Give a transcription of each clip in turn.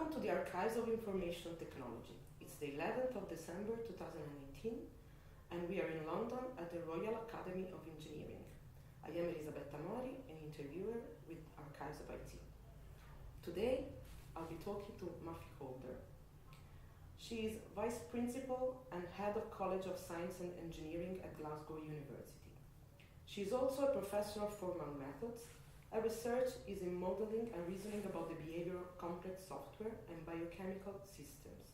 Welcome to the Archives of Information Technology. It's the 11th of December 2018 and we are in London at the Royal Academy of Engineering. I am Elisabetta Mori, an interviewer with Archives of IT. Today I'll be talking to Muffy Calder. She is Vice Principal and Head of College of Science and Engineering at Glasgow University. She is also a Professor of Formal Methods. Her research is in modeling and reasoning about the behavior of complex software and biochemical systems,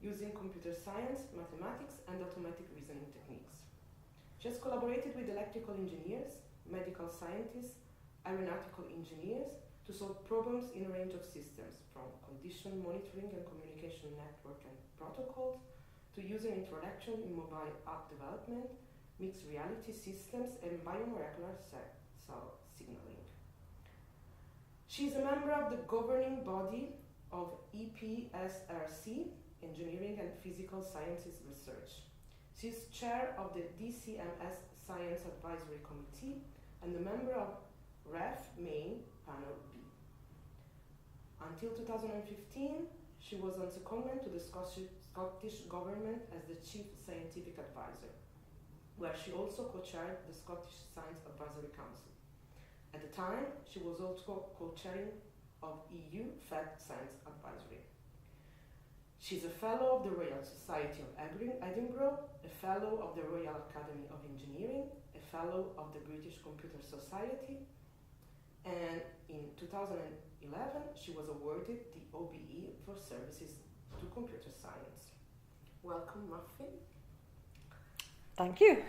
using computer science, mathematics, and automatic reasoning techniques. She has collaborated with electrical engineers, medical scientists, aeronautical engineers to solve problems in a range of systems, from condition monitoring and communication network and protocols, to user interaction in mobile app development, mixed reality systems, and biomolecular cell signaling. She is a member of the governing body of EPSRC, Engineering and Physical Sciences Research. She is chair of the DCMS Science Advisory Committee and a member of REF Main Panel B. Until 2015, she was on secondment to the Scottish Government as the Chief Scientific Advisor, where she also co-chaired the Scottish Science Advisory Council. At the time, she was also co-chairing of EU Fed Science Advisory. She's a Fellow of the Royal Society of Edinburgh, a Fellow of the Royal Academy of Engineering, a Fellow of the British Computer Society, and in 2011, she was awarded the OBE for services to computer science. Welcome, Muffy. Thank you.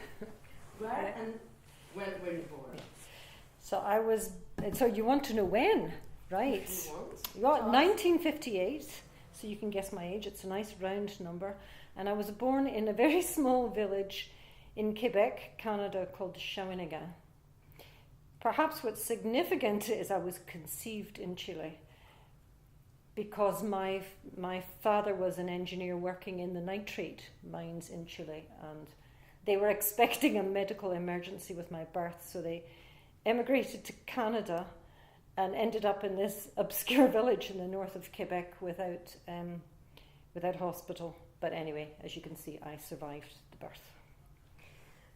Where and when were you born? So you want to know when, right? If you want. You got 1958, so you can guess my age. It's a nice round number. And I was born in a very small village in Quebec, Canada, called Shawinigan. Perhaps what's significant is I was conceived in Chile because my father was an engineer working in the nitrate mines in Chile, and they were expecting a medical emergency with my birth, so they emigrated to Canada and ended up in this obscure village in the north of Quebec without hospital. But anyway, as you can see, I survived the birth.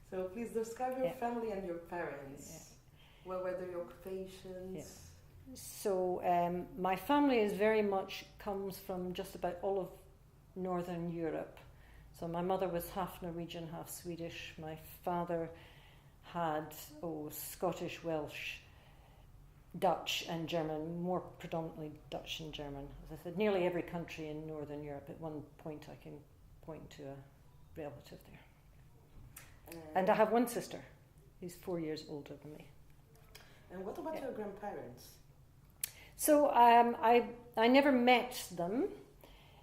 So please describe your family and your parents. Yeah. What were their occupations? Yeah. So my family is very much comes from just about all of Northern Europe. So my mother was half Norwegian, half Swedish. My father had Scottish, Welsh, Dutch and German, more predominantly Dutch and German. As I said, nearly every country in Northern Europe. At one point I can point to a relative there. And I have one sister who's 4 years older than me. And what about your grandparents? So I never met them.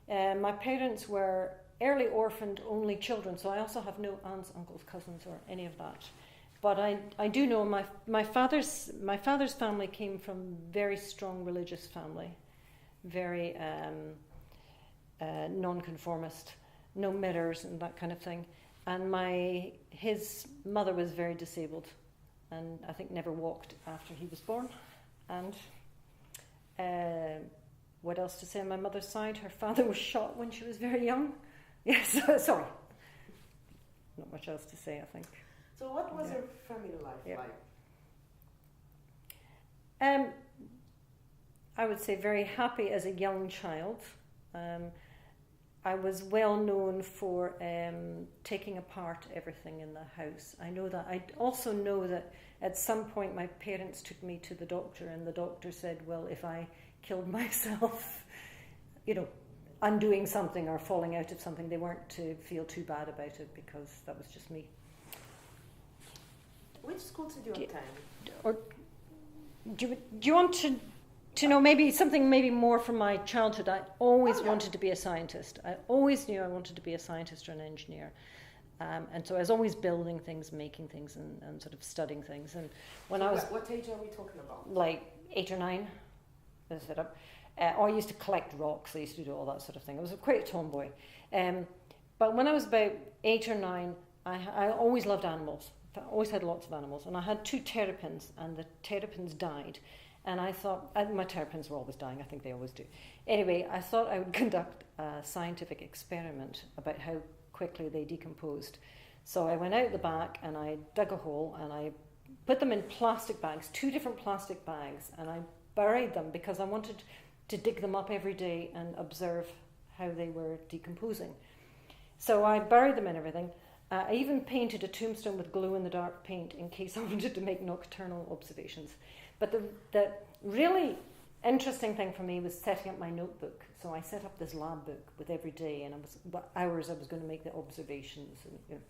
My parents were early orphaned only children, so I also have no aunts, uncles, cousins, or any of that. But I do know my father's family came from very strong religious family, very non-conformist, no mirrors and that kind of thing. And his mother was very disabled, and I think never walked after he was born. And what else to say on my mother's side? Her father was shot when she was very young. Yes, sorry. Not much else to say, I think. So what was your family life like? I would say very happy as a young child. I was well known for taking apart everything in the house. I know that. I also know that at some point my parents took me to the doctor, and the doctor said, well, if I killed myself, undoing something or falling out of something, they weren't to feel too bad about it, because that was just me. Which school did you attend? Or do you want to know maybe something more from my childhood? I always wanted to be a scientist. I always knew I wanted to be a scientist or an engineer. And so I was always building things, making things, and sort of studying things. And when I was... What age are we talking about? Like 8 or 9. I used to collect rocks. I used to do all that sort of thing. I was quite a tomboy. But when I was about 8 or 9, I always loved animals. I always had lots of animals. And I had 2 terrapins, and the terrapins died. And I thought, my terrapins were always dying, I think they always do. Anyway, I thought I would conduct a scientific experiment about how quickly they decomposed. So I went out the back and I dug a hole and I put them in plastic bags, 2 different plastic bags, and I buried them because I wanted to dig them up every day and observe how they were decomposing. So I buried them in everything. I even painted a tombstone with glow-in-the-dark paint in case I wanted to make nocturnal observations. But the really interesting thing for me was setting up my notebook. So I set up this lab book with every day, and what hours I was going to make the observations. And,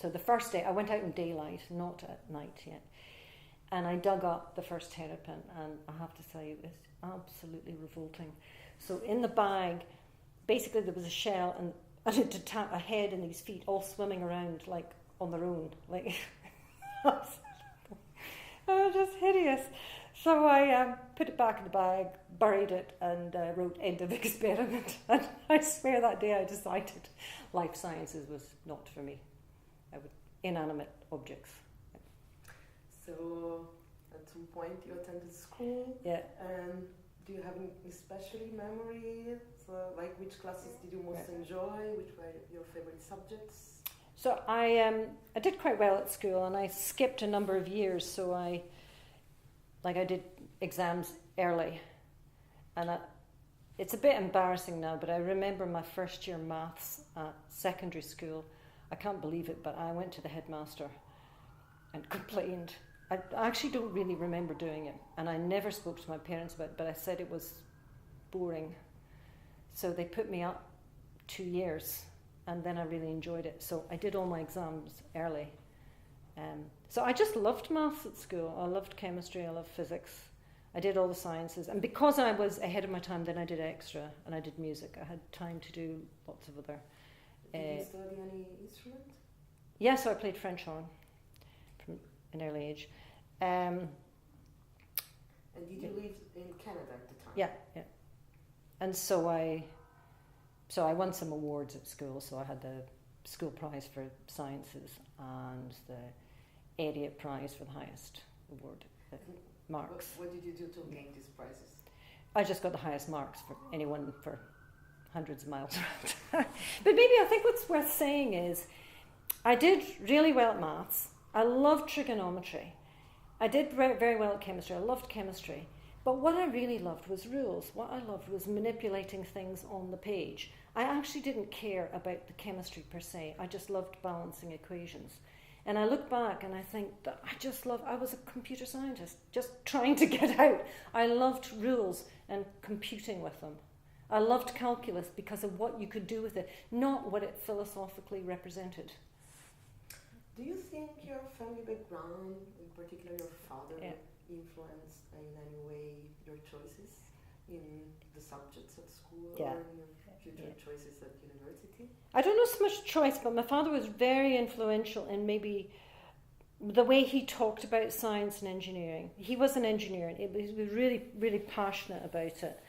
So the first day, I went out in daylight, not at night yet, and I dug up the first terrapin, and I have to tell you, it's absolutely revolting. So in the bag, basically there was a shell, and a head and these feet all swimming around like on their own, like oh, just hideous. So I put it back in the bag, buried it, and wrote "End of experiment." And I swear that day I decided life sciences was not for me. Inanimate objects. So at some point you attended school. Yeah. And do you have any especially memories? Like which classes did you most enjoy? Which were your favorite subjects? So I did quite well at school, and I skipped a number of years. So I did exams early, and it's a bit embarrassing now, but I remember my first year maths at secondary school. I can't believe it, but I went to the headmaster and complained. I actually don't really remember doing it, and I never spoke to my parents about it, but I said it was boring. So they put me up 2 years, and then I really enjoyed it. So I did all my exams early. So I just loved maths at school. I loved chemistry, I loved physics. I did all the sciences. And because I was ahead of my time, then I did extra, and I did music. I had time to do lots of other... Did you study any instrument? Yeah, so I played French horn from an early age. And did you live in Canada at the time? Yeah. And so I won some awards at school. So I had the school prize for sciences and the area prize for the highest award, marks. What did you do to gain these prizes? I just got the highest marks for anyone for hundreds of miles around. But maybe I think what's worth saying is I did really well at maths. I loved trigonometry. I did very well at chemistry. I loved chemistry. But what I really loved was rules. What I loved was manipulating things on the page. I actually didn't care about the chemistry per se. I just loved balancing equations. And I look back and I think that I was a computer scientist, just trying to get out. I loved rules and computing with them. I loved calculus because of what you could do with it, not what it philosophically represented. Do you think your family background, in particular your father, influenced in any way your choices in the subjects at school or in your future choices at university? I don't know so much choice, but my father was very influential in maybe the way he talked about science and engineering. He was an engineer, and he was really, really passionate about it.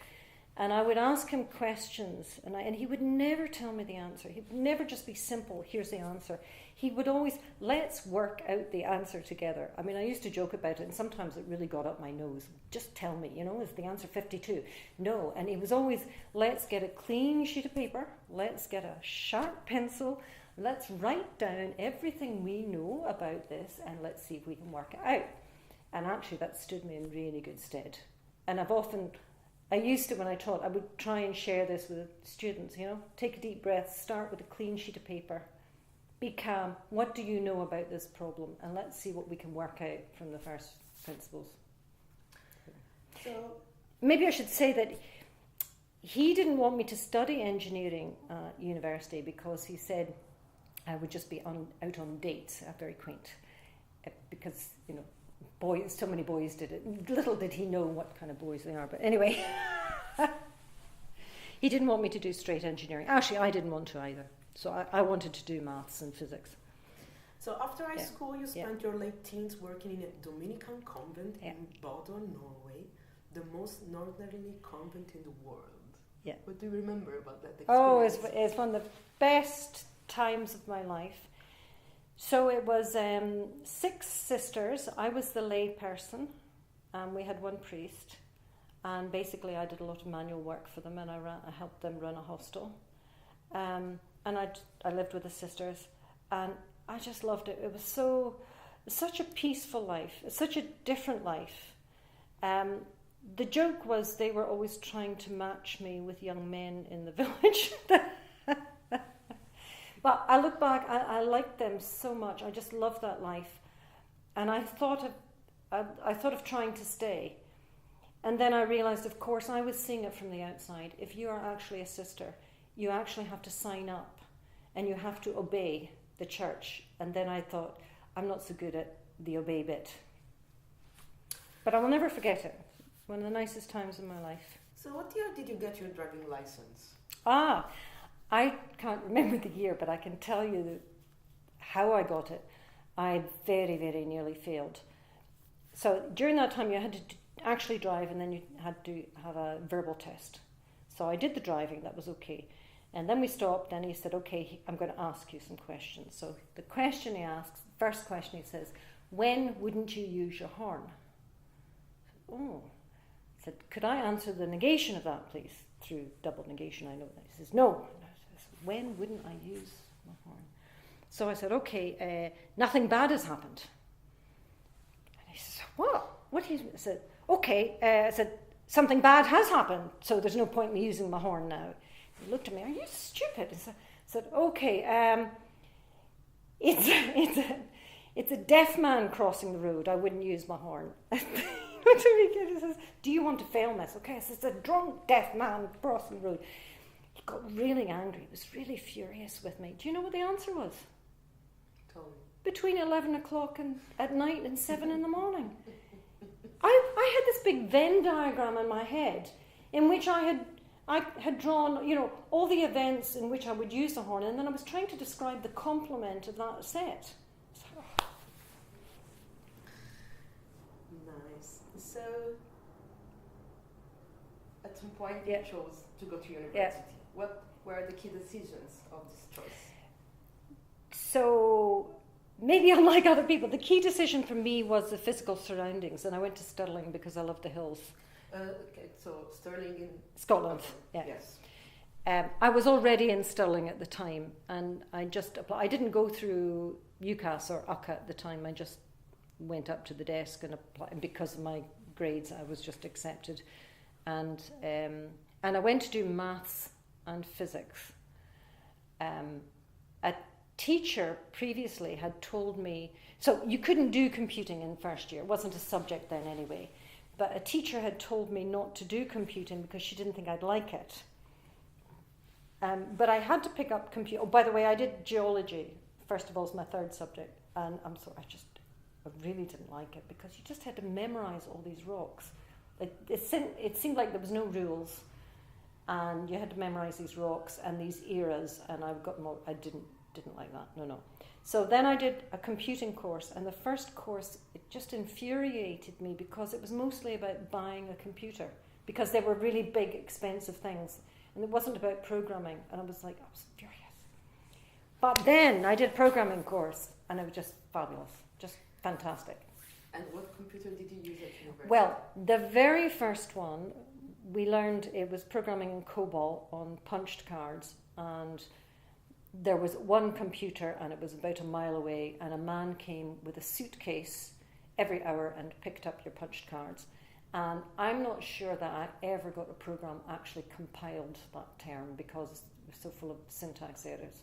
And I would ask him questions, and he would never tell me the answer. He would never just be simple, here's the answer. He would always, let's work out the answer together. I mean, I used to joke about it, and sometimes it really got up my nose. Just tell me, is the answer 52? No. And he was always, let's get a clean sheet of paper, let's get a sharp pencil, let's write down everything we know about this, and let's see if we can work it out. And actually, that stood me in really good stead. And I used to, when I taught, I would try and share this with students, take a deep breath, start with a clean sheet of paper, be calm, what do you know about this problem, and let's see what we can work out from the first principles. So maybe I should say that he didn't want me to study engineering at university because he said I would just be out on dates, very quaint, because, boys, so many boys did it. Little did he know what kind of boys they are. But anyway, he didn't want me to do straight engineering. Actually, I didn't want to either. So I wanted to do maths and physics. So after high school, you spent your late teens working in a Dominican convent in Bodø, Norway, the most northerly convent in the world. Yeah. What do you remember about that experience? Oh, it's one of the best times of my life. So it was 6 sisters. I was the lay person, and we had one priest, and basically I did a lot of manual work for them, and I helped them run a hostel, and I lived with the sisters, and I just loved it. It was such a peaceful life, such a different life. The joke was they were always trying to match me with young men in the village. But I look back, I liked them so much. I just loved that life, and I thought of trying to stay. And then I realised, of course, I was seeing it from the outside. If you are actually a sister, you actually have to sign up, and you have to obey the church. And then I thought, I'm not so good at the obey bit. But I will never forget it. One of the nicest times in my life. So what year did you get your driving license? I can't remember the year, but I can tell you how I got it. I very, very nearly failed. So during that time you had to actually drive, and then you had to have a verbal test. So I did the driving, that was okay. And then we stopped, and he said, okay, I'm going to ask you some questions. So the question he asks, first question he says, when wouldn't you use your horn? Oh. He said, could I answer the negation of that, please? Through double negation, I know that. He says, no. When wouldn't I use my horn? So I said, okay, nothing bad has happened. And he says, what? What do you I said, okay. I said, something bad has happened, so there's no point in me using my horn now. He looked at me, are you stupid? I said, okay, it's a deaf man crossing the road. I wouldn't use my horn. He looked at me and says, do you want to fail this? Okay, I said, it's a drunk deaf man crossing the road. He got really angry. He was really furious with me. Do you know what the answer was? Tell me. Between 11 o'clock at night and 7 in the morning. I had this big Venn diagram in my head in which I had drawn, all the events in which I would use the horn, and then I was trying to describe the complement of that set. Nice. So, at some point Yeah. you chose to go to university. Yeah. What were the key decisions of this choice? So, maybe unlike other people, the key decision for me was the physical surroundings, and I went to Stirling because I love the hills. Okay, so Stirling in Scotland, yeah. Yes. I was already in Stirling at the time, and I just applied. I didn't go through UCAS or UCA at the time. I just went up to the desk and applied, and because of my grades, I was just accepted. And I went to do maths and physics. A teacher previously had told me, so you couldn't do computing in first year. It wasn't a subject then anyway. But a teacher had told me not to do computing because she didn't think I'd like it. But I had to pick up computing. Oh, by the way, I did geology, first of all, as my third subject. And I really didn't like it because you just had to memorize all these rocks. It seemed like there was no rules, and you had to memorize these rocks and these eras, and I didn't like that. No. So then I did a computing course, and the first course, it just infuriated me because it was mostly about buying a computer, because they were really big, expensive things, and it wasn't about programming, and I was furious. But then I did a programming course, and it was just fabulous, just fantastic. And what computer did you use at university? Well, the very first one, we learned it was programming in COBOL on punched cards, and there was one computer, and it was about a mile away, and a man came with a suitcase every hour and picked up your punched cards. And I'm not sure that I ever got a program actually compiled that term because it was so full of syntax errors.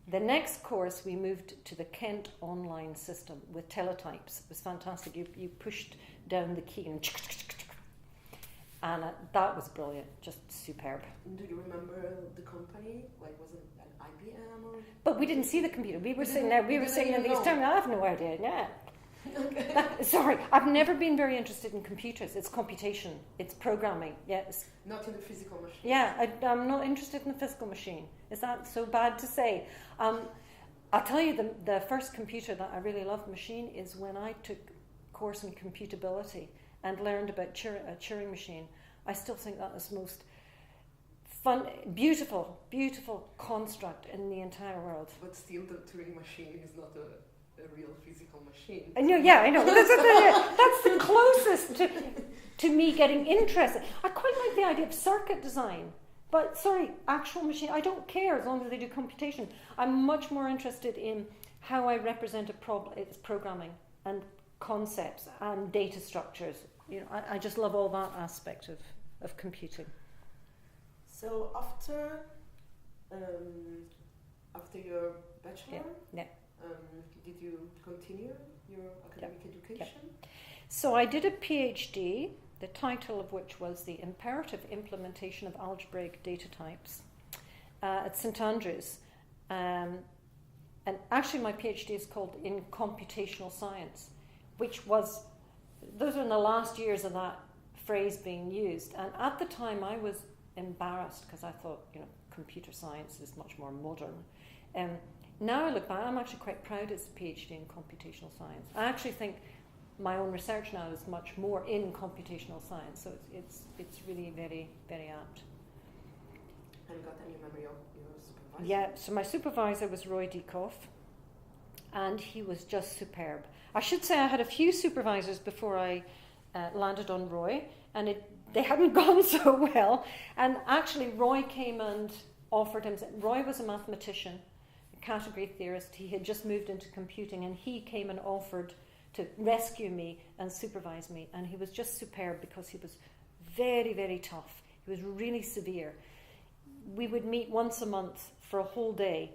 The next course, we moved to the Kent online system with teletypes. It was fantastic. You pushed down the key and that was brilliant, just superb. Do you remember the company? Like, was it an IBM or? But we didn't see the computer. We were sitting there. We were sitting in these terminals. I have no idea. Yeah. Okay. Sorry, I've never been very interested in computers. It's computation. It's programming. Yes. Not in the physical machine. Yeah, I'm not interested in the physical machine. Is that so bad to say? I'll tell you, the first computer that I really loved machine is when I took a course in computability and learned about a Turing machine. I still think that is the most fun, beautiful construct in the entire world. But still, the Turing machine is not a real physical machine. I know. That's the closest to me getting interested. I quite like the idea of circuit design. But actual machine, I don't care as long as they do computation. I'm much more interested in how I represent it's programming and concepts and data structures. I just love all that aspect of computing. So after your bachelor, did you continue your academic education? Yeah. So I did a PhD, the title of which was The Imperative Implementation of Algebraic Data Types at St Andrews. And actually my PhD is called in Computational Science, those were in the last years of that phrase being used. And at the time I was embarrassed because I thought, computer science is much more modern. Now I look back, I'm actually quite proud it's a PhD in computational science. I actually think my own research now is much more in computational science, so it's really very, very apt. And you got any memory of your supervisor? Yeah, so my supervisor was Roy Dieckhoff, and he was just superb. I should say I had a few supervisors before I landed on Roy, and they hadn't gone so well. And actually Roy came and offered him, Roy was a mathematician, a category theorist, he had just moved into computing, and he came and offered to rescue me and supervise me, and he was just superb because he was very, very tough. He was really severe. We would meet once a month for a whole day,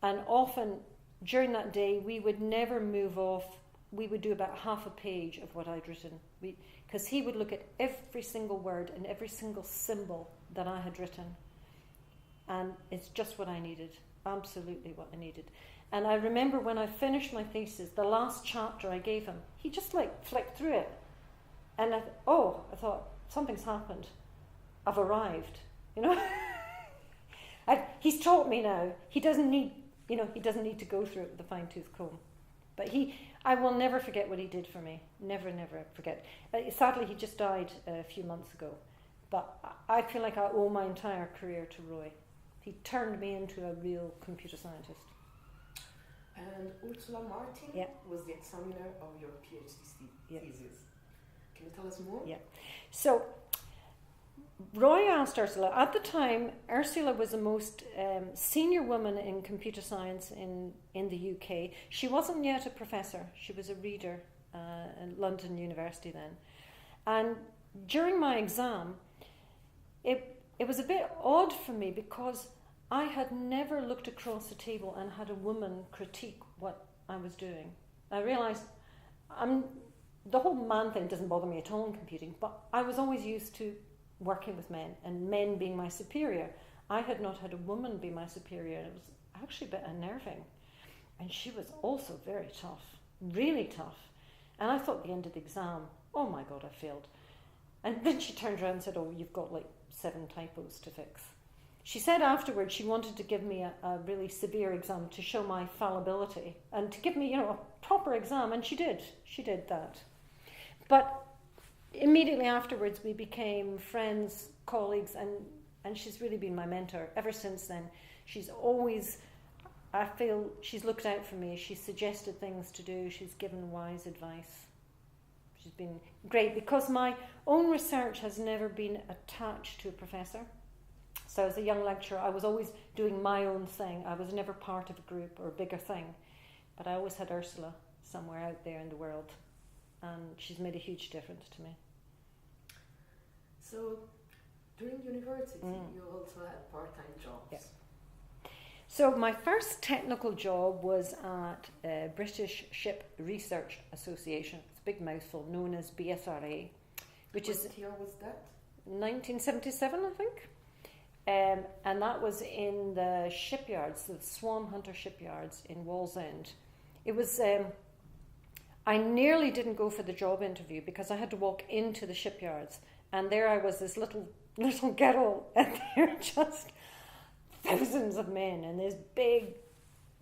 and often during that day we would never move off. We would do about half a page of what I'd written, because he would look at every single word and every single symbol that I had written, and it's just what I needed, absolutely what I needed. And I remember when I finished my thesis, the last chapter I gave him, he just flicked through it. And I thought, something's happened. I've arrived, He's taught me now. He doesn't need to go through it with a fine-tooth comb. But I will never forget what he did for me. Never, never forget. Sadly, he just died a few months ago. But I feel like I owe my entire career to Roy. He turned me into a real computer scientist. And Ursula Martin was the examiner of your PhD thesis. Can you tell us more? Yeah. So Roy asked Ursula, at the time Ursula was the most senior woman in computer science in the UK. She wasn't yet a professor, she was a reader at London University then. And during my exam, it was a bit odd for me because I had never looked across the table and had a woman critique what I was doing. I realised the whole man thing doesn't bother me at all in computing, but I was always used to working with men and men being my superior. I had not had a woman be my superior, and it was actually a bit unnerving. And she was also very tough, really tough. And I thought at the end of the exam, oh my God, I failed. And then she turned around and said, oh, you've got 7 typos to fix. She said afterwards she wanted to give me a really severe exam to show my fallibility and to give me, a proper exam, and she did that. But immediately afterwards we became friends, colleagues, and she's really been my mentor ever since then. I feel she's looked out for me, she's suggested things to do, she's given wise advice. She's been great because my own research has never been attached to a professor. So as a young lecturer, I was always doing my own thing. I was never part of a group or a bigger thing. But I always had Ursula somewhere out there in the world. And she's made a huge difference to me. So during university, you also had part-time jobs. Yeah. So my first technical job was at British Ship Research Association. It's a big mouthful, known as BSRA. What year was that? 1977, I think. And that was in the shipyards, the Swan Hunter shipyards in Wallsend. It was, I nearly didn't go for the job interview because I had to walk into the shipyards, and there I was, this little girl, and there were just thousands of men in these big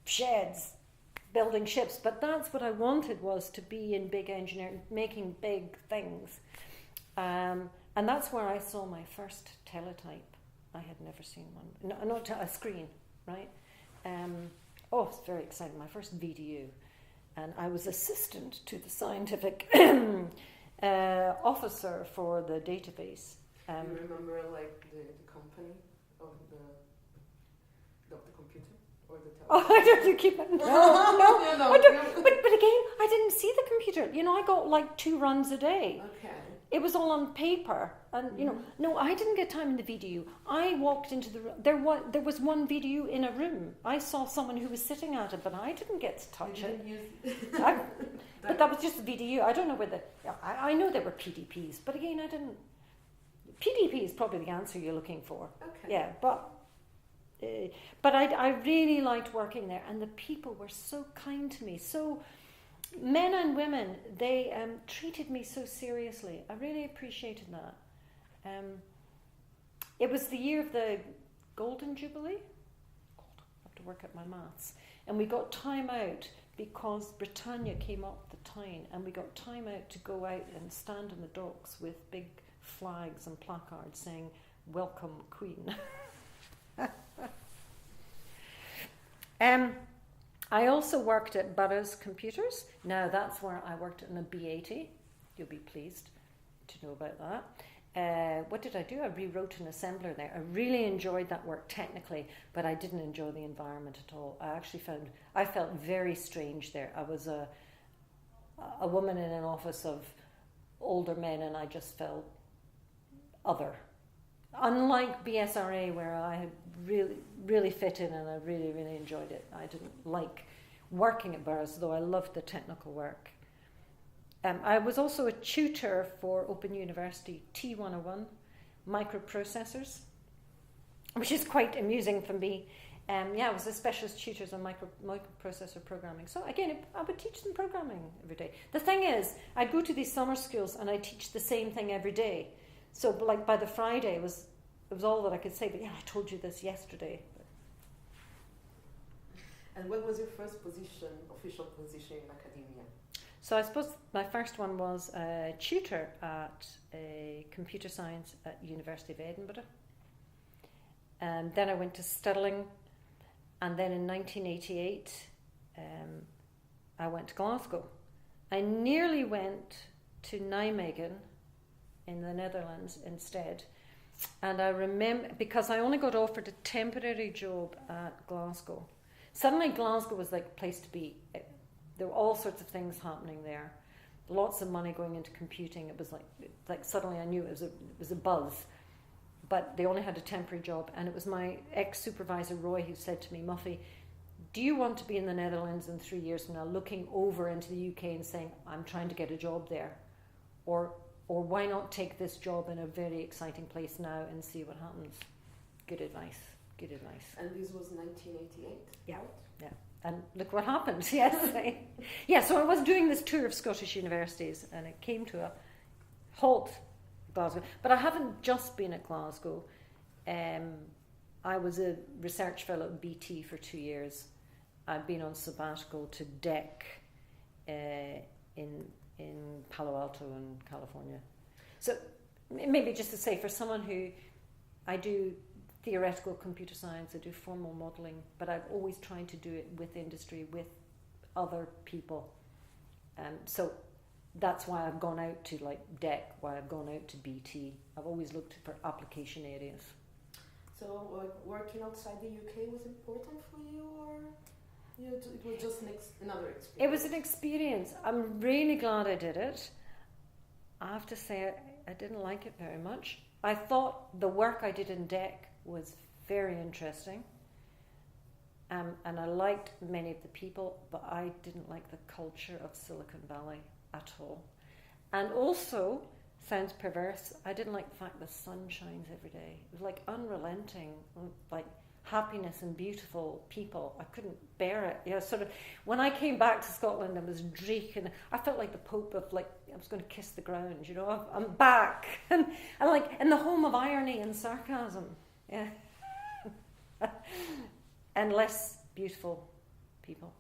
sheds building ships. But that's what I wanted, was to be in big engineering, making big things. And that's where I saw my first teletype. I had never seen one. No, not a screen, right? It's very exciting. My first VDU. and I was assistant to the scientific officer for the database. Do you remember like the company of the computer or the telephone? Oh, I don't keep it. No, No, I don't. But again, I didn't see the computer. You know, I got like 2 runs a day. Okay. It was all on paper, and you know, no, I didn't get time in the VDU. I walked into the room. There was one VDU in a room. I saw someone who was sitting at it, but I didn't get to touch it. But that was just the VDU. I don't know whether I know there were PDPs, but again, I didn't. PDP is probably the answer you're looking for. Okay. Yeah, but I really liked working there, and the people were so kind to me. So. Men and women, they treated me so seriously. I really appreciated that. It was the year of the Golden Jubilee. I have to work out my maths. And we got time out because Britannia came up the Tyne, and we got time out to go out and stand on the docks with big flags and placards saying, "Welcome, Queen." I also worked at Burroughs Computers. Now that's where I worked in a B80. You'll be pleased to know about that. What did I do? I rewrote an assembler there. I really enjoyed that work technically, but I didn't enjoy the environment at all. I felt very strange there. I was a woman in an office of older men, and I just felt other. Unlike BSRA, where I had really fit in and I really enjoyed it. I didn't like working at Burroughs, though I loved the technical work. I was also a tutor for Open University T101 microprocessors, which is quite amusing for me. I was a specialist tutor on microprocessor programming. So again, I would teach them programming every day. The thing is, I'd go to these summer schools and I'd teach the same thing every day. So, like by the Friday, it was all that I could say. But yeah, I told you this yesterday. And what was your first position, official position in academia? So I suppose my first one was a tutor at computer science at University of Edinburgh. And then I went to Stirling, and then in 1988, I went to Glasgow. I nearly went to Nijmegen in the Netherlands instead. And I remember, because I only got offered a temporary job at Glasgow. Suddenly Glasgow was like a place to be. There were all sorts of things happening there. Lots of money going into computing. It was like suddenly I knew it was a buzz. But they only had a temporary job. And it was my ex-supervisor, Roy, who said to me, "Muffy, do you want to be in the Netherlands in 3 years from now, looking over into the UK and saying, I'm trying to get a job there? Or why not take this job in a very exciting place now and see what happens?" Good advice. And this was 1988? Yeah, right? yeah. And look what happened, yes. Yeah, so I was doing this tour of Scottish universities, and it came to a halt at Glasgow. But I haven't just been at Glasgow. I was a research fellow at BT for 2 years. I've been on sabbatical to DEC in Palo Alto in California. So maybe just to say, for someone who, I do theoretical computer science, I do formal modelling, but I've always tried to do it with industry, with other people. So that's why I've gone out to like DEC, why I've gone out to BT. I've always looked for application areas. So working outside the UK was important for you, or it was just another experience? It was an experience. I'm really glad I did it. I have to say I didn't like it very much. I thought the work I did in DEC was very interesting, and I liked many of the people, but I didn't like the culture of Silicon Valley at all. And also, sounds perverse, I didn't like the fact the sun shines every day. It was like unrelenting, like happiness and beautiful people. I couldn't bear it. You know, sort of when I came back to Scotland, I was dreek, and I felt like the Pope of like I was going to kiss the ground. You know, I'm back, and like in the home of irony and sarcasm. Yeah, and less beautiful people.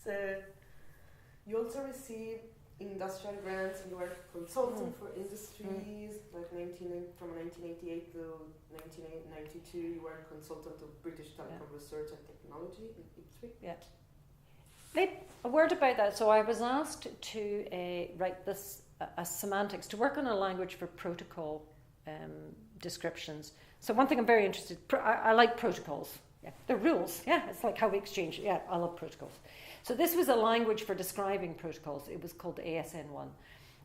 So you also received industrial grants, and you were consultant for industries, like from 1988 to 1992, you were consultant of British Telecom Research and Technology in Ipswich. Yeah. A word about that. So I was asked to write this semantics, to work on a language for protocol descriptions. So one thing I'm very interested, I like protocols. Yeah, they're rules. Yeah, it's like how we exchange. Yeah, I love protocols. So this was a language for describing protocols. It was called ASN1.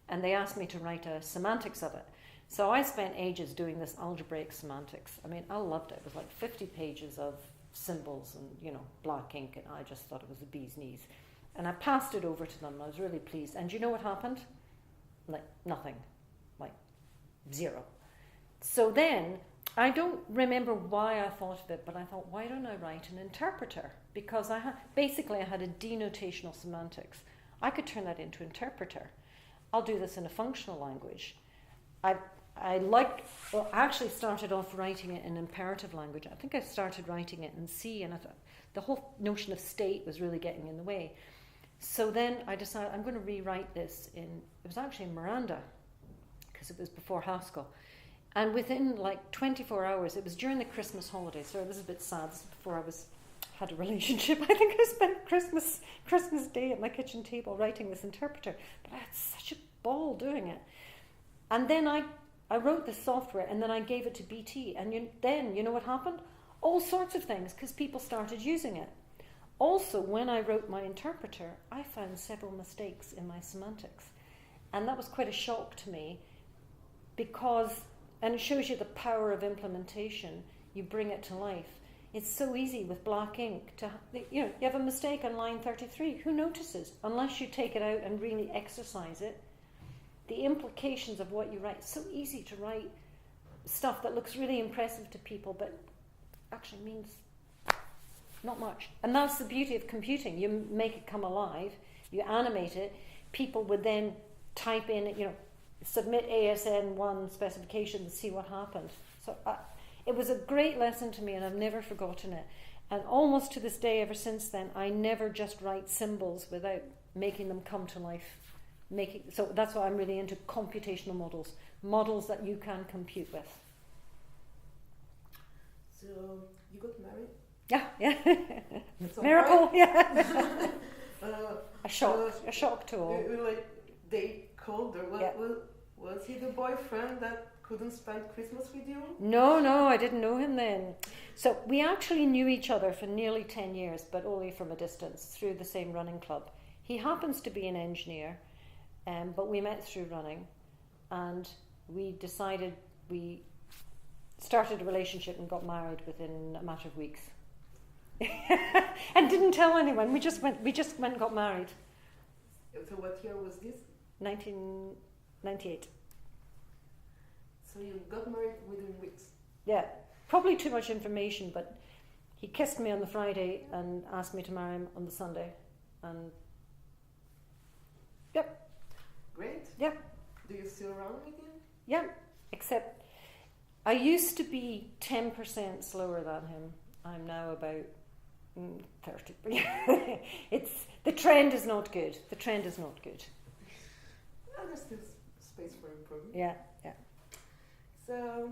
And they asked me to write a semantics of it. So I spent ages doing this algebraic semantics. I mean, I loved it. It was like 50 pages of symbols and, you know, black ink. And I just thought it was the bee's knees. And I passed it over to them. I was really pleased. And you know what happened? Like nothing. Like zero. So then, I don't remember why I thought of it, but I thought, why don't I write an interpreter? Because I had a denotational semantics. I could turn that into interpreter. I'll do this in a functional language. I actually started off writing it in imperative language. I think I started writing it in C, and I thought the whole notion of state was really getting in the way. So then I decided I'm going to rewrite this it was actually in Miranda, because it was before Haskell. And within like 24 hours, it was during the Christmas holidays. So this is a bit sad. This is before I had a relationship. I think I spent Christmas Day at my kitchen table writing this interpreter. But I had such a ball doing it. And then I wrote this software, and then I gave it to BT. And then you know what happened? All sorts of things, because people started using it. Also, when I wrote my interpreter, I found several mistakes in my semantics. And that was quite a shock to me, because... And it shows you the power of implementation. You bring it to life. It's so easy with black ink to, you have a mistake on line 33. Who notices? Unless you take it out and really exercise it. The implications of what you write. It's so easy to write stuff that looks really impressive to people, but actually means not much. And that's the beauty of computing. You make it come alive. You animate it. People would then type in, submit ASN1 specifications, see what happened. So it was a great lesson to me, and I've never forgotten it. And almost to this day, ever since then, I never just write symbols without making them come to life. So that's why I'm really into computational models that you can compute with. So you got married? Yeah. Miracle, yeah. A shock to all. They called her. Was he the boyfriend that couldn't spend Christmas with you? No, I didn't know him then. So we actually knew each other for nearly 10 years, but only from a distance, through the same running club. He happens to be an engineer, but we met through running, and we decided we started a relationship and got married within a matter of weeks. And didn't tell anyone. We just went and got married. So what year was this? 1998. So you got married within weeks? Yeah, probably too much information, but he kissed me on the Friday and asked me to marry him on the Sunday. And yep. Great. Yep. Do you still run with him? Yeah, except I used to be 10% slower than him. I'm now about 30. The trend is not good. There's still space for improvement. Yeah. So,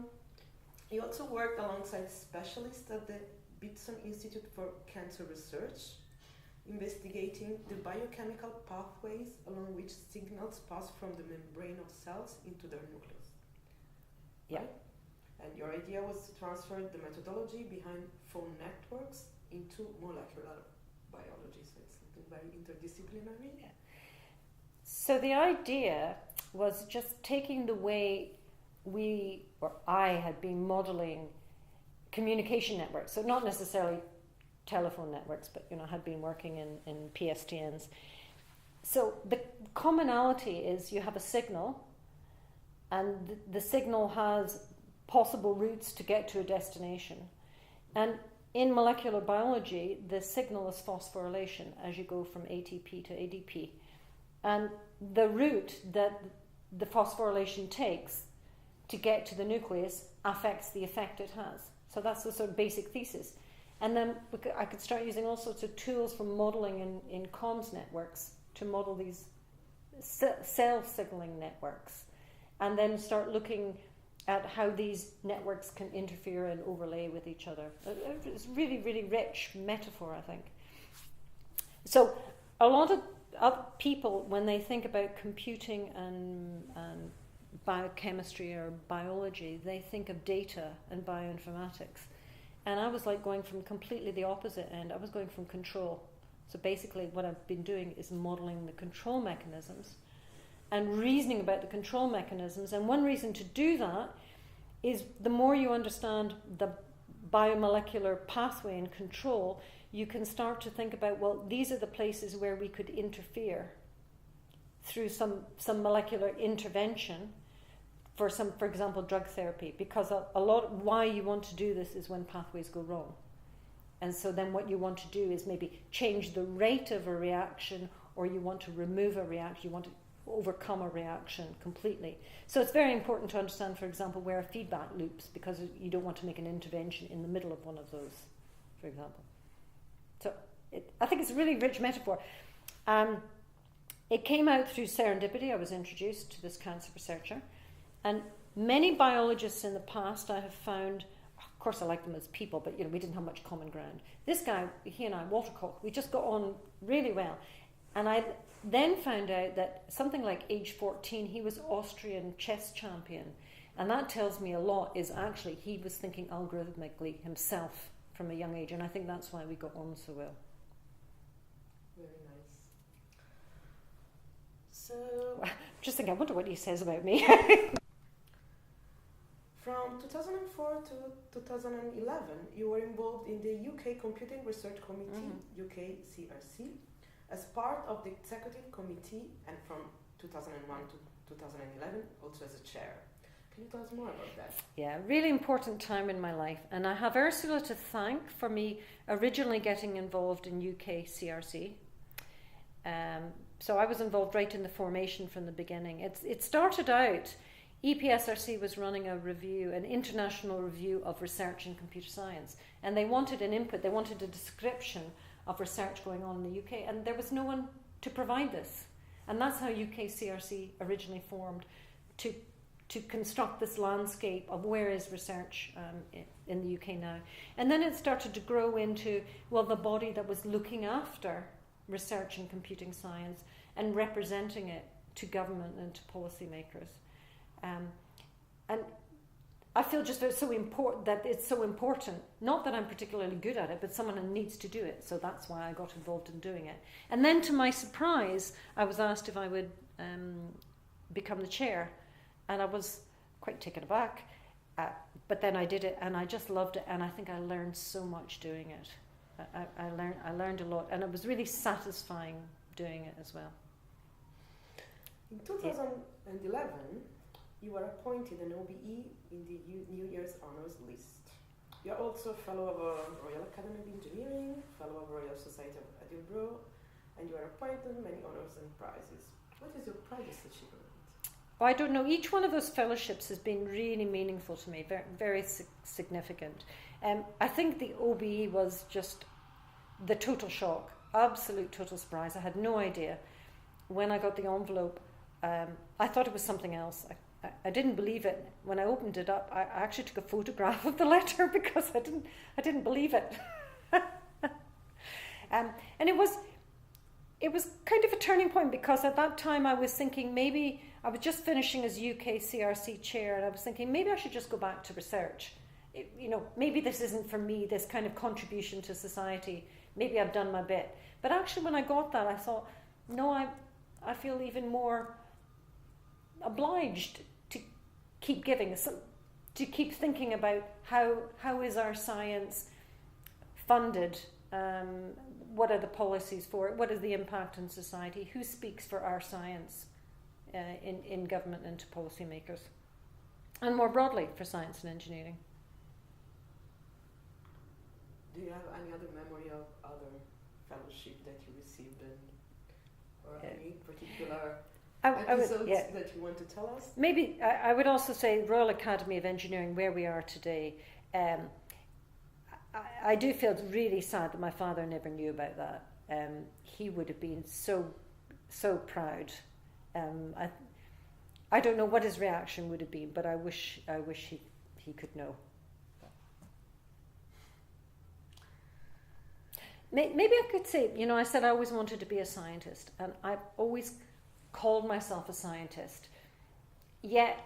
you also worked alongside specialists at the Bitson Institute for Cancer Research, investigating the biochemical pathways along which signals pass from the membrane of cells into their nucleus. Yeah. Right? And your idea was to transfer the methodology behind phone networks into molecular biology. So it's something very interdisciplinary. Yeah. So the idea was just taking the way I had been modeling communication networks. So not necessarily telephone networks, but had been working in PSTNs. So the commonality is you have a signal, and the signal has possible routes to get to a destination. And in molecular biology, the signal is phosphorylation as you go from ATP to ADP. And the route that the phosphorylation takes to get to the nucleus affects the effect it has. So that's the sort of basic thesis. And then I could start using all sorts of tools for modeling in comms networks to model these cell signaling networks, and then start looking at how these networks can interfere and overlay with each other. It's really, really rich metaphor, I think. So a lot of people, when they think about computing and biochemistry or biology, they think of data and bioinformatics. And I was like going from completely the opposite end. I was going from control. So basically what I've been doing is modelling the control mechanisms and reasoning about the control mechanisms. And one reason to do that is the more you understand the biomolecular pathway and control, you can start to think about, well, these are the places where we could interfere through some molecular intervention for example, drug therapy. Because a lot why you want to do this is when pathways go wrong. And so then what you want to do is maybe change the rate of a reaction, or you want to remove a reaction, you want to overcome a reaction completely. So it's very important to understand, for example, where are feedback loops, because you don't want to make an intervention in the middle of one of those, for example. So I think it's a really rich metaphor. It came out through serendipity. I was introduced to this cancer researcher. And many biologists in the past I have found, of course I like them as people, but we didn't have much common ground. This guy, he and I, Walter Koch, we just got on really well. And I then found out that something like age 14, he was Austrian chess champion. And that tells me a lot, is actually he was thinking algorithmically himself from a young age. And I think that's why we got on so well. Very nice. So... Just think, I wonder what he says about me. From 2004 to 2011, you were involved in the UK Computing Research Committee, UK CRC, as part of the Executive Committee, and from 2001 to 2011, also as a chair. Can you tell us more about that? Yeah, really important time in my life. And I have Ursula to thank for me originally getting involved in UK CRC. So I was involved right in the formation from the beginning. It started out, EPSRC was running a review, an international review of research in computer science. And they wanted an input, they wanted a description of research going on in the UK. And there was no one to provide this. And that's how UK CRC originally formed, to construct this landscape of where is research in the UK now. And then it started to grow into, well, the body that was looking after research in computing science and representing it to government and to policymakers. And I feel just it's so important that it's so important, not that I'm particularly good at it, but someone needs to do it. So that's why I got involved in doing it. And then to my surprise, I was asked if I would become the chair. And I was quite taken aback, but then I did it, and I just loved it, and I think I learned so much doing it. I learned a lot, and it was really satisfying doing it as well. In 2011, you were appointed an OBE in the New Year's Honours list. You are also a Fellow of Royal Academy of Engineering, Fellow of Royal Society of Edinburgh, and you are appointed many honours and prizes. What is your proudest achievement? I don't know. Each one of those fellowships has been really meaningful to me, very, very significant. I think the OBE was just the total shock, absolute total surprise. I had no idea. When I got the envelope, I thought it was something else. I didn't believe it. When I opened it up, I actually took a photograph of the letter because I didn't believe it. And it was kind of a turning point, because at that time I was thinking maybe I was just finishing as UK CRC chair, and I was thinking maybe I should just go back to research. Maybe this isn't for me, this kind of contribution to society. Maybe I've done my bit. But actually when I got that, I thought, no, I feel even more obliged to keep giving, to keep thinking about how is our science funded, what are the policies for it, what is the impact on society, who speaks for our science in government and to policymakers, and more broadly for science and engineering. Do you have any other memory of other fellowship that you received, or any particular episodes that you want to tell us? Maybe I would also say Royal Academy of Engineering, where we are today. I do feel really sad that my father never knew about that. He would have been so proud I don't know what his reaction would have been, but I wish he could know. Maybe I could say, I said I always wanted to be a scientist, and I've always called myself a scientist. Yet,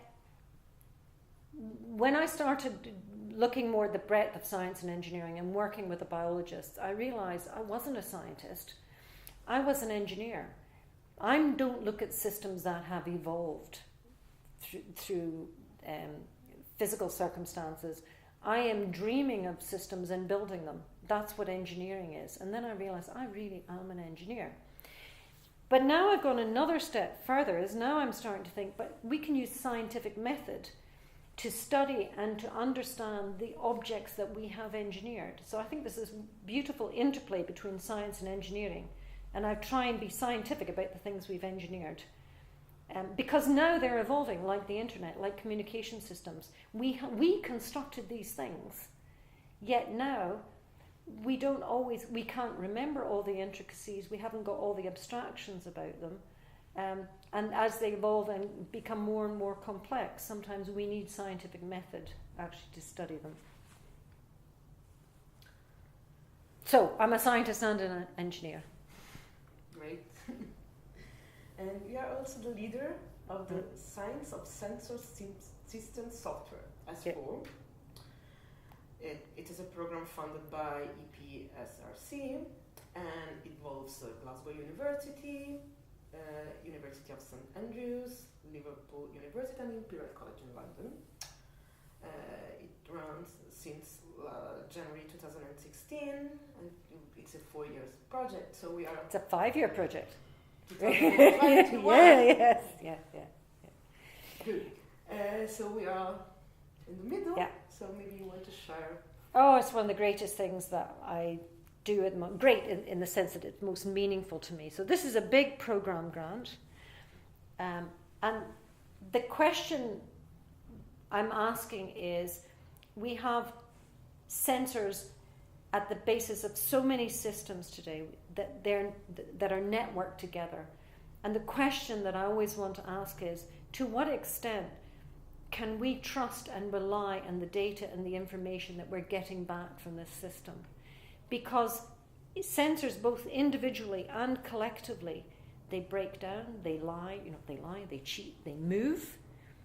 when I started looking more at the breadth of science and engineering and working with the biologists, I realized I wasn't a scientist. I was an engineer. I don't look at systems that have evolved through physical circumstances. I am dreaming of systems and building them. That's what engineering is. And then I realized I really am an engineer. But now I've gone another step further, is now I'm starting to think, but we can use scientific method to study and to understand the objects that we have engineered. So I think there's this beautiful interplay between science and engineering. And I try and be scientific about the things we've engineered. Because now they're evolving, like the internet, like communication systems. We constructed these things, yet now we can't remember all the intricacies. We haven't got all the abstractions about them. And as they evolve and become more and more complex, sometimes we need scientific method actually to study them. So I'm a scientist and an engineer. Great. And you are also the leader of the Science of Sensor System Software, S4. It is a program funded by EPSRC and involves Glasgow University, University of St Andrews, Liverpool University and Imperial College in London. It runs since January 2016 and it's a 4-year project. So it's a 5-year project. 2021. Yeah. Good. So we are in the middle. Yeah. So maybe you want to share. Oh, it's one of the greatest things that I do at the moment. Great in the sense that it's most meaningful to me. So this is a big program grant. And the question I'm asking is, we have sensors at the basis of so many systems today that are networked together. And the question that I always want to ask is, to what extent can we trust and rely on the data and the information that we're getting back from this system? Because sensors, both individually and collectively, they break down, they lie, they cheat, they move,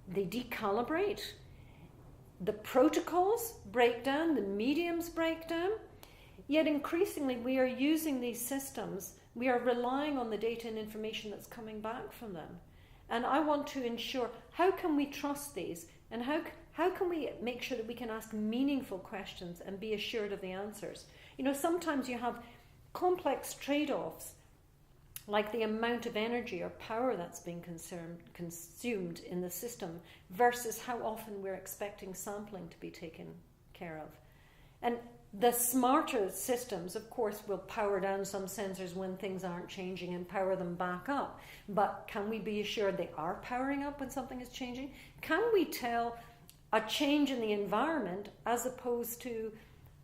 they decalibrate. The protocols break down, the mediums break down. Yet increasingly we are using these systems, we are relying on the data and information that's coming back from them. And I want to ensure, how can we trust these? And how can we make sure that we can ask meaningful questions and be assured of the answers? Sometimes you have complex trade-offs, like the amount of energy or power that's being consumed in the system versus how often we're expecting sampling to be taken care of. And the smarter systems, of course, will power down some sensors when things aren't changing and power them back up. But can we be assured they are powering up when something is changing? Can we tell a change in the environment as opposed to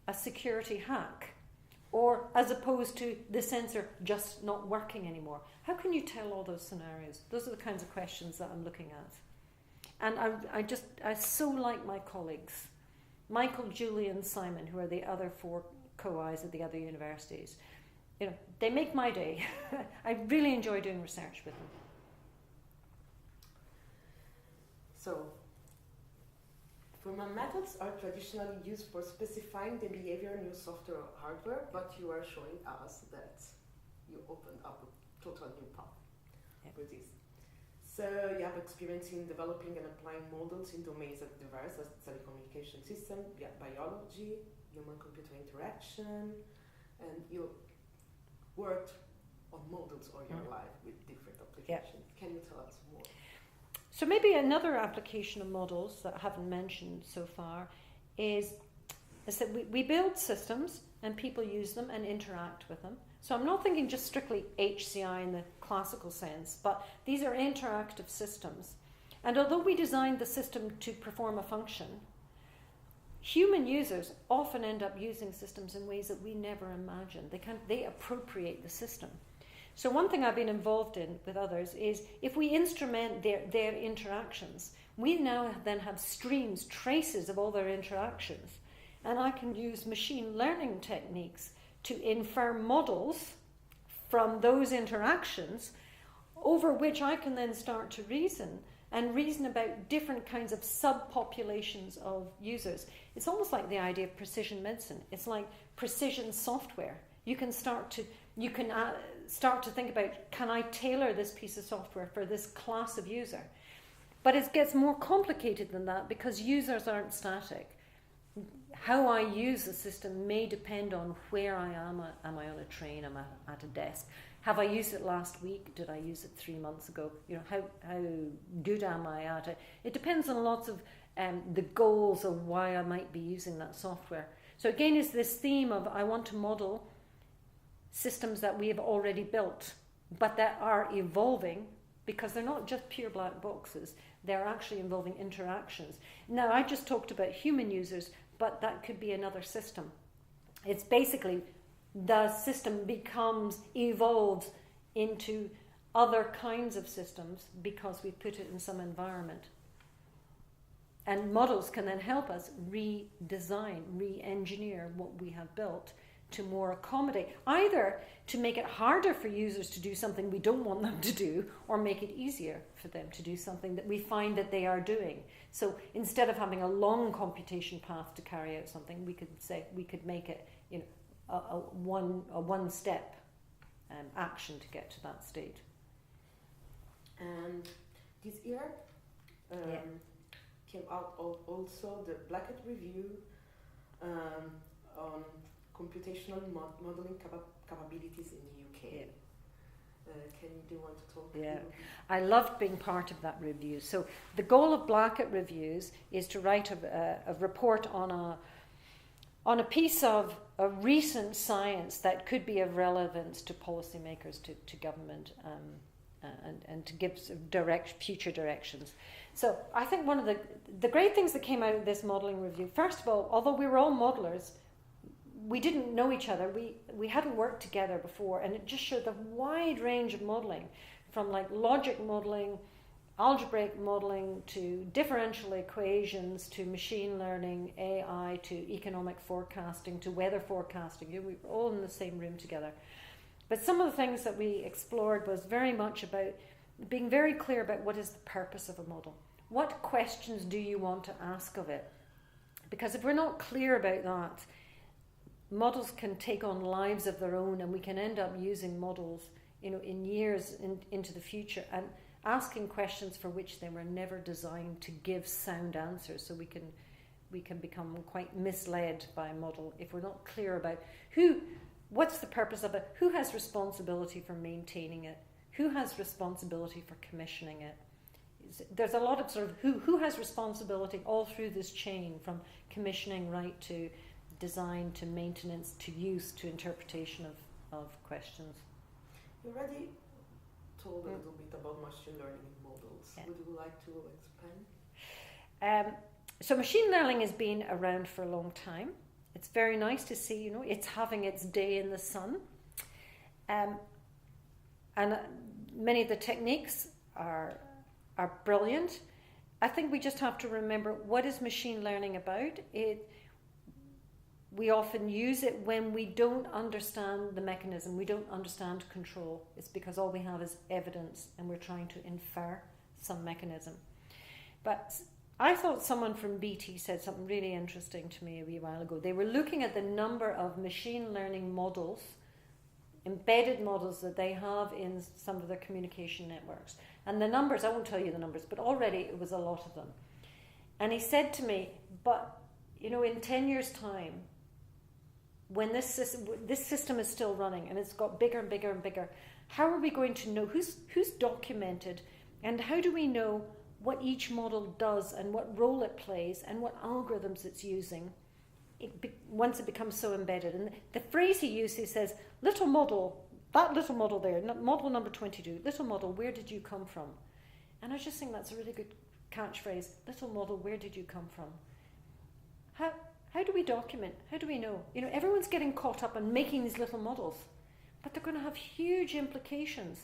a security hack? Or as opposed to the sensor just not working anymore? How can you tell all those scenarios? Those are the kinds of questions that I'm looking at. And I so like my colleagues. Michael, Julie and Simon, who are the other 4 co-Is at the other universities. They make my day. I really enjoy doing research with them. So, formal methods are traditionally used for specifying the behavior of new software or hardware, but you are showing us that you opened up a total new path with this. So you have experience in developing and applying models in domains as diverse as telecommunication system, biology, human-computer interaction, and you worked on models all your life with different applications. Yeah. Can you tell us more? So maybe another application of models that I haven't mentioned so far is that we build systems and people use them and interact with them. So I'm not thinking just strictly HCI in the classical sense, but these are interactive systems. And although we designed the system to perform a function, human users often end up using systems in ways that we never imagined. They appropriate the system. So one thing I've been involved in with others is if we instrument their interactions, we now then have streams, traces of all their interactions. And I can use machine learning techniques to infer models from those interactions over which I can then start to reason about different kinds of subpopulations of users. It's almost like the idea of precision medicine. It's like precision software. You can start to think about, can I tailor this piece of software for this class of user? But it gets more complicated than that because users aren't static. How I use the system may depend on where I am. Am I on a train? Am I at a desk? Have I used it last week? Did I use it 3 months ago? How good am I at it? It depends on lots of the goals of why I might be using that software. So again, it's this theme of I want to model systems that we have already built, but that are evolving because they're not just pure black boxes. They're actually involving interactions. Now, I just talked about human users, but that could be another system. It's basically the system evolves into other kinds of systems because we put it in some environment. And models can then help us redesign, re-engineer what we have built to more accommodate, either to make it harder for users to do something we don't want them to do, or make it easier for them to do something that we find that they are doing. So instead of having a long computation path to carry out something, we could make it a one-step action to get to that state. And this year came out also the Blackett Review on computational modeling capabilities in the UK. Yeah. Do you want to talk? Yeah, I loved being part of that review. So the goal of Blackett Reviews is to write a report on a piece of a recent science that could be of relevance to policymakers, to government, and to give future directions. So I think one of the great things that came out of this modelling review, first of all, although we were all modelers, we didn't know each other. We hadn't worked together before, and it just showed the wide range of modelling, from like logic modelling, algebraic modelling, to differential equations, to machine learning, AI, to economic forecasting, to weather forecasting. We were all in the same room together. But some of the things that we explored was very much about being very clear about what is the purpose of a model. What questions do you want to ask of it? Because if we're not clear about that, models can take on lives of their own, and we can end up using models, in years into the future, and asking questions for which they were never designed to give sound answers. So we can become quite misled by a model if we're not clear about what's the purpose of it, who has responsibility for maintaining it, who has responsibility for commissioning it. There's a lot of sort of who has responsibility all through this chain, from commissioning right to design to maintenance to use to interpretation of questions. You already told a little bit about machine learning models. Yeah. Would you like to explain? So machine learning has been around for a long time. It's very nice to see, it's having its day in the sun. And many of the techniques are brilliant. I think we just have to remember, what is machine learning about? We often use it when we don't understand the mechanism, we don't understand control. It's because all we have is evidence and we're trying to infer some mechanism. But I thought someone from BT said something really interesting to me a wee while ago. They were looking at the number of machine learning models, embedded models that they have in some of their communication networks. And the numbers, I won't tell you the numbers, but already it was a lot of them. And he said to me, but in 10 years' time, when this system is still running and it's got bigger and bigger and bigger, how are we going to know who's documented, and how do we know what each model does and what role it plays and what algorithms it's using once it becomes so embedded? And the phrase he used, he says, little model, that little model there, model number 22, little model, where did you come from? And I just think that's a really good catchphrase, little model, where did you come from? How do we document? How do we know? Everyone's getting caught up on making these little models, but they're going to have huge implications.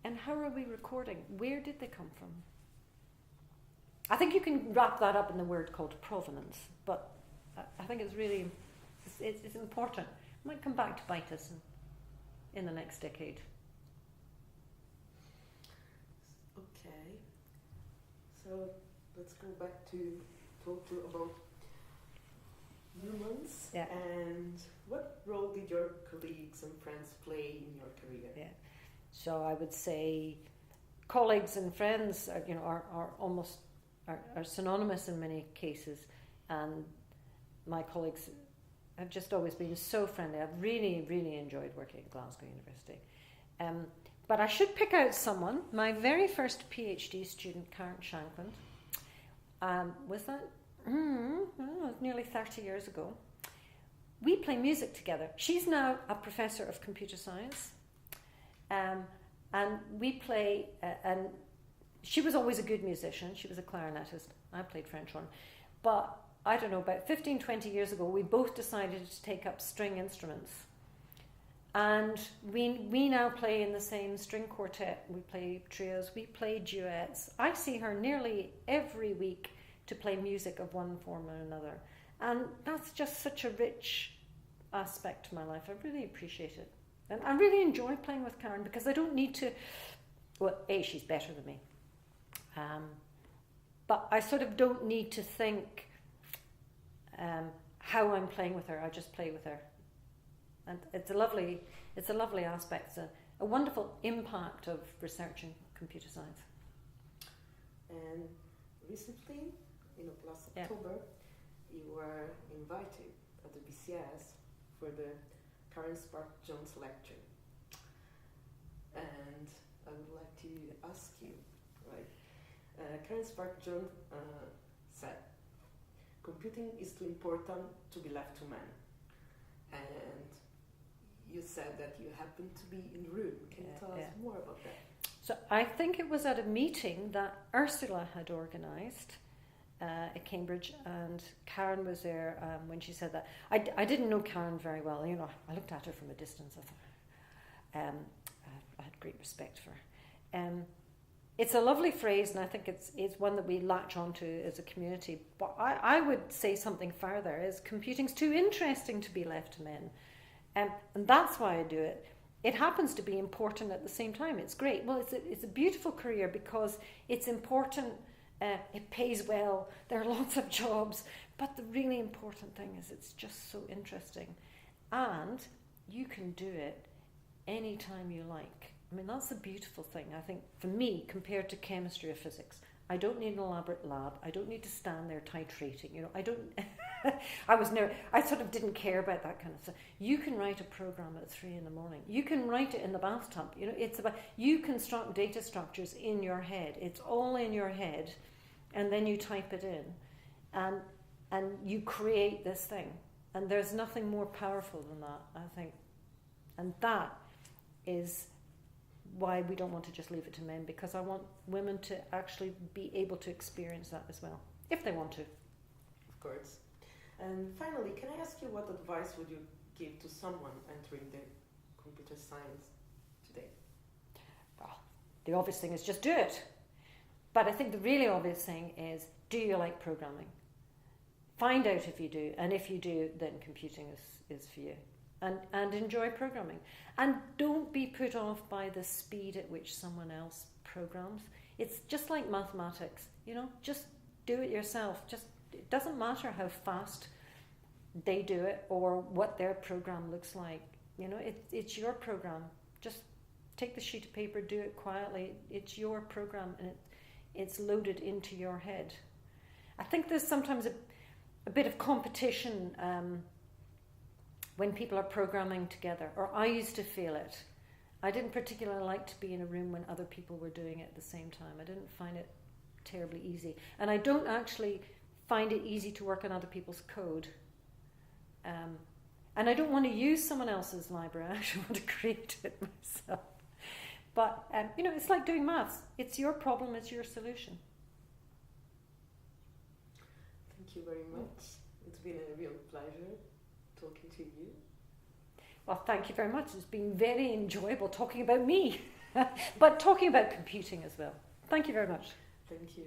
And how are we recording? Where did they come from? I think you can wrap that up in the word called provenance, but I think it's really, it's important. It might come back to bite us in the next decade. Okay, so let's go back to talk about humans. Yeah. And what role did your colleagues and friends play in your career? Yeah. So I would say colleagues and friends are almost synonymous in many cases, and my colleagues have just always been so friendly. I've really, really enjoyed working at Glasgow University. But I should pick out someone. My very first PhD student, Karen Shankland, was that nearly 30 years ago. We play music together. She's now a professor of computer science. And we play, and she was always a good musician. She was a clarinetist. I played French horn. But I don't know, about 15, 20 years ago, we both decided to take up string instruments. And we now play in the same string quartet. We play trios, we play duets. I see her nearly every week to play music of one form or another. And that's just such a rich aspect to my life. I really appreciate it. And I really enjoy playing with Karen because I don't need to, well, A, she's better than me. But I sort of don't need to think how I'm playing with her. I just play with her. And it's a lovely aspect. It's a wonderful impact of research in computer science. And recently, last October, you were invited at the BCS for the Karen Spark-Jones lecture. And I would like to ask you, Karen Spark-Jones said, computing is too important to be left to men. And you said that you happened to be in the room. Can you tell us more about that? So I think it was at a meeting that Ursula had organised at Cambridge, and Karen was there when she said that. I didn't know Karen very well. I looked at her from a distance. I thought I had great respect for her. It's a lovely phrase, and I think it's one that we latch onto as a community. But I would say something further: is computing's too interesting to be left to men, and that's why I do it. It happens to be important at the same time. It's great. Well, it's a beautiful career because it's important. It pays well. There are lots of jobs, but the really important thing is it's just so interesting, and you can do it anytime you like. I mean, that's the beautiful thing, I think, for me, compared to chemistry or physics. I don't need an elaborate lab. I don't need to stand there titrating. I don't. I sort of didn't care about that kind of stuff. You can write a program at 3 a.m. You can write it in the bathtub. It's about, you construct data structures in your head. It's all in your head, and then you type it in, and you create this thing. And there's nothing more powerful than that, I think. And that is why we don't want to just leave it to men, because I want women to actually be able to experience that as well, if they want to. Of course. And finally, can I ask you what advice would you give to someone entering the computer science today? Well, the obvious thing is just do it. But I think the really obvious thing is, do you like programming? Find out if you do, and if you do, then computing is for you. And enjoy programming. And don't be put off by the speed at which someone else programs. It's just like mathematics, just do it yourself. It doesn't matter how fast they do it or what their program looks like. It's your program. Just take the sheet of paper, do it quietly. It's your program, and it's loaded into your head. I think there's sometimes a bit of competition when people are programming together, or I used to feel it. I didn't particularly like to be in a room when other people were doing it at the same time. I didn't find it terribly easy. And I don't actually find it easy to work on other people's code. And I don't want to use someone else's library. I actually want to create it myself. But, it's like doing maths. It's your problem, it's your solution. Thank you very much. It's been a real pleasure talking to you. Well, thank you very much. It's been very enjoyable talking about me, but talking about computing as well. Thank you very much. Thank you.